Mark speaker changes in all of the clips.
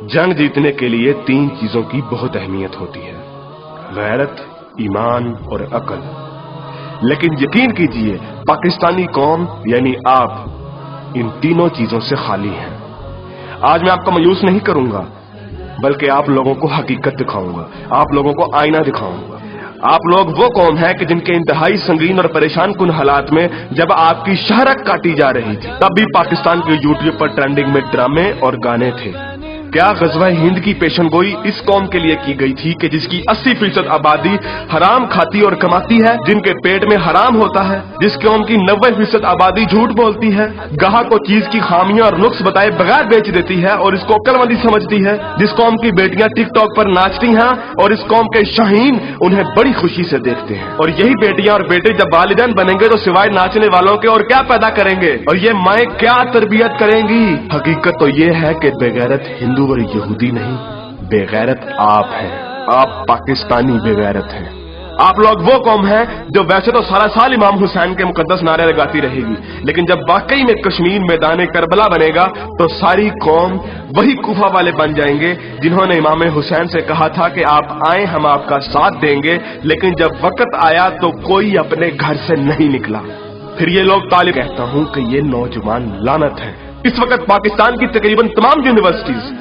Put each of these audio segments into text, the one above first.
Speaker 1: जंग जीतने के लिए 3 चीजों की बहुत अहमियत होती है, गैरत, ईमान और अकल। लेकिन यकीन कीजिए पाकिस्तानी कौम यानी आप इन तीनों चीजों से खाली हैं। आज मैं आपको मायूस नहीं करूंगा, बल्कि आप लोगों को हकीकत दिखाऊंगा, आप लोगों को आईना दिखाऊंगा। आप लोग वो कौम है कि जिनके इंतहाई संगीन और परेशान कुन हालात में जब आपकी शहरत काटी जा रही थी, तब भी पाकिस्तान के यूट्यूब पर ट्रेंडिंग में ड्रामे और गाने थे। क्या गज़वा हिंद की पेशनगोई इस कौम के लिए की गई थी कि जिसकी 80% आबादी हराम खाती और कमाती है, जिनके पेट में हराम होता है, जिस कौम की 90% आबादी झूठ बोलती है, गाहक को चीज की खामियां और नुक्स बताए बगैर बेच देती है और इसको अक्लमंदी समझती है, जिस कौम की बेटियां टिकटॉक पर नाचती हैं और इस कौम के शाहीन उन्हें बड़ी खुशी से देखते हैं। और यही बेटियां और बेटे जब वालिदैन बनेंगे तो सिवाय नाचने वालों के और क्या पैदा करेंगे, और ये माएं क्या तरबियत करेंगी। हकीकत तो ये है कि बेगैरत हिंदू और यहूदी नहीं, बेगैरत आप हैं। आप पाकिस्तानी बेगैरत हैं। आप लोग वो कौम है जो वैसे तो सारा साल इमाम हुसैन के मुकद्दस नारे लगाती रहेगी, लेकिन जब वाकई में कश्मीर मैदान करबला बनेगा तो सारी कौम वही कूफा वाले बन जाएंगे जिन्होंने इमाम हुसैन से कहा था कि आप आए हम आपका साथ देंगे, लेकिन जब वक्त आया तो कोई अपने घर से नहीं निकला। फिर ये लोग तालिब, कहता हूं कि ये नौजवान लानत है। इस वक्त पाकिस्तान की तकरीबन तमाम यूनिवर्सिटीज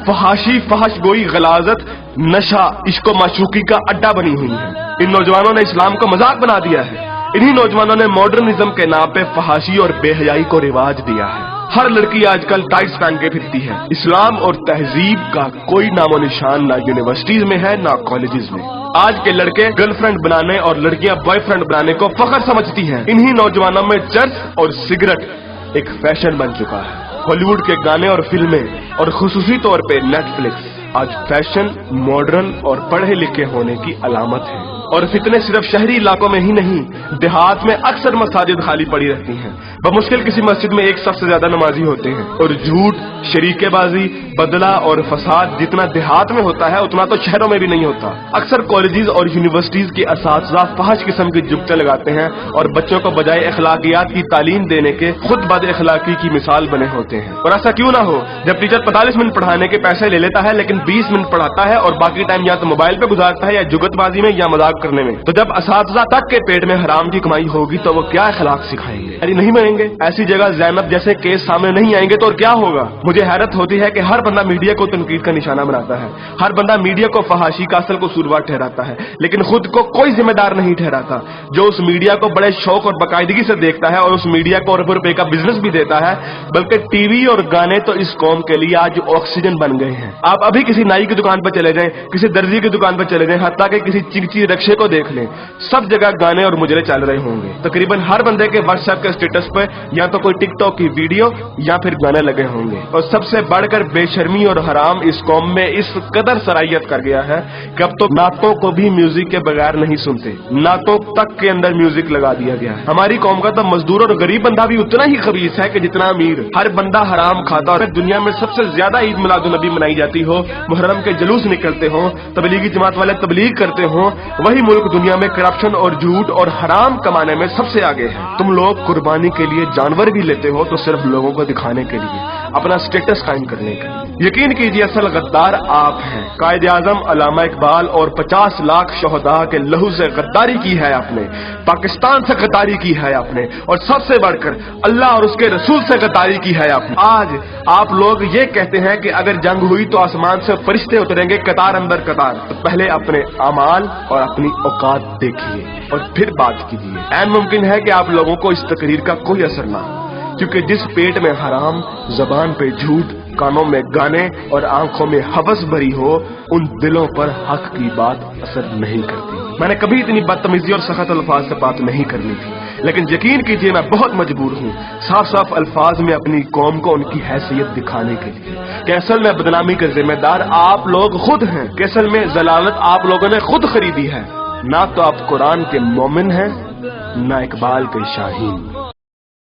Speaker 1: फहाशी, फहश गोई, गलाजत, नशा, इश्क माशूकी का अड्डा बनी हुई है। इन नौजवानों ने इस्लाम को मजाक बना दिया है। इन्हीं नौजवानों ने मॉडर्निज्म के नाम पे फहाशी और बेहयाई को रिवाज दिया है। हर लड़की आजकल टाइट्स पहन के फिरती है। इस्लाम और तहजीब का कोई नामो निशान ना यूनिवर्सिटीज में है ना कॉलेजेस में। आज के लड़के गर्लफ्रेंड बनाने और लड़कियां बॉयफ्रेंड बनाने को फख्र समझती हैं। इन्हीं नौजवानों में चर्च और सिगरेट एक फैशन बन चुका है। हॉलीवुड के गाने और फिल्में और खुसूसी तौर पे नेटफ्लिक्स आज फैशन, मॉडर्न और पढ़े लिखे होने की अलामत है। और फितने सिर्फ शहरी इलाकों में ही नहीं, देहात में अक्सर मसाजिद खाली पड़ी रहती हैं। बमुश्किल किसी मस्जिद में एक शख्स से ज्यादा नमाजी होते हैं। और झूठ, शरीकेबाजी, बदला और फसाद जितना देहात में होता है उतना तो शहरों में भी नहीं होता। अक्सर कॉलेजेस और यूनिवर्सिटीज के असातिज़ा फहश किस्म की जुगते लगाते हैं और बच्चों को बजाय अखलाकियात की तालीम देने के खुद बद अखलाकी की मिसाल बने होते हैं। और ऐसा क्यों ना हो जब टीचर 45 मिनट पढ़ाने के पैसे ले लेता है लेकिन 20 मिनट पढ़ाता है और बाकी टाइम या तो मोबाइल पे गुजारता है या जुगतबाजी में या मजाक करने में। तो जब असातिज़ा तक के पेट में हराम की कमाई होगी तो वो क्या अखलाक सिखाएंगे? अरे नहीं बनेंगे। ऐसी जगह ज़ैनब जैसे केस सामने नहीं आएंगे तो और क्या होगा? मुझे हैरत होती है कि हर बंदा मीडिया को तनकीद का निशाना बनाता है, हर बंदा मीडिया को फहाशी का असल कसूरवार ठहराता है, लेकिन खुद को कोई जिम्मेदार नहीं ठहराता जो उस मीडिया को बड़े शौक और बाकायदगी से देखता है और उस मीडिया को अरबों रुपए का बिजनेस भी देता है। बल्कि टीवी और गाने तो इस कौम के लिए आज ऑक्सीजन बन गए हैं। आप अभी किसी नाई की दुकान पर चले जाएं, किसी दर्जी की दुकान पर चले जाएं, हत्ता कि किसी चिकची रक्शे को देख लें, सब जगह गाने और मुजरे चल रहे होंगे। तकरीबन हर बंदे के व्हाट्सएप के स्टेटस पे या तो कोई टिकटॉक की वीडियो या फिर गाने लगे होंगे। और सबसे बढ़कर बेशर्मी और हराम इस कौम में इस कदर सराहियत कर गया है कि अब तो नातों को भी म्यूजिक के बगैर नहीं सुनते, नातों तक के अंदर म्यूजिक लगा दिया गया है। हमारी कौम का तो मजदूर और गरीब बंदा भी उतना ही खबीस है कि जितना अमीर। हर बंदा हराम खाता। और दुनिया में सबसे ज्यादा ईद मिलादुन्नबी मनाई जाती हो, मुहर्रम के जुलूस निकलते हो, तबलीगी जमात वाले तबलीग करते हो, वही मुल्क दुनिया में करप्शन और झूठ और हराम कमाने में सबसे आगे है। तुम लोग कुर्बानी के लिए जानवर भी लेते हो तो सिर्फ लोगों को दिखाने के लिए, अपना स्टेटस कायम करने के लिए। यकीन कीजिए असल गद्दार आप हैं। कायदे आजम अल्लामा इकबाल और 50 लाख शोहदा के लहू से गद्दारी की है आपने, पाकिस्तान से गद्दारी की है आपने, और सबसे बढ़कर अल्लाह और उसके रसूल से गद्दारी की है आपने। आज आप लोग ये कहते हैं कि अगर जंग हुई तो आसमान से फरिश्ते उतरेंगे कतार अंदर कतार। तो पहले अपने अमाल और अपनी औकात देखिए और फिर बात कीजिए। ऐन मुमकिन है कि आप लोगों को इस तकरीर का कोई असर ना हो, क्योंकि जिस पेट में हराम, जबान पे झूठ, कानों में गाने और आंखों में हवस भरी हो, उन दिलों पर हक की बात असर नहीं करती। मैंने कभी इतनी बदतमीजी और सख्त अल्फाज से बात नहीं करनी थी, लेकिन यकीन कीजिए मैं बहुत मजबूर हूँ साफ साफ अल्फाज में अपनी कौम को उनकी हैसियत दिखाने के लिए कि असल में बदनामी के जिम्मेदार आप लोग खुद हैं, कि असल में जलालत आप लोगों ने खुद खरीदी है। ना तो आप कुरान के मोमिन हैं, ना इकबाल के शाहीन।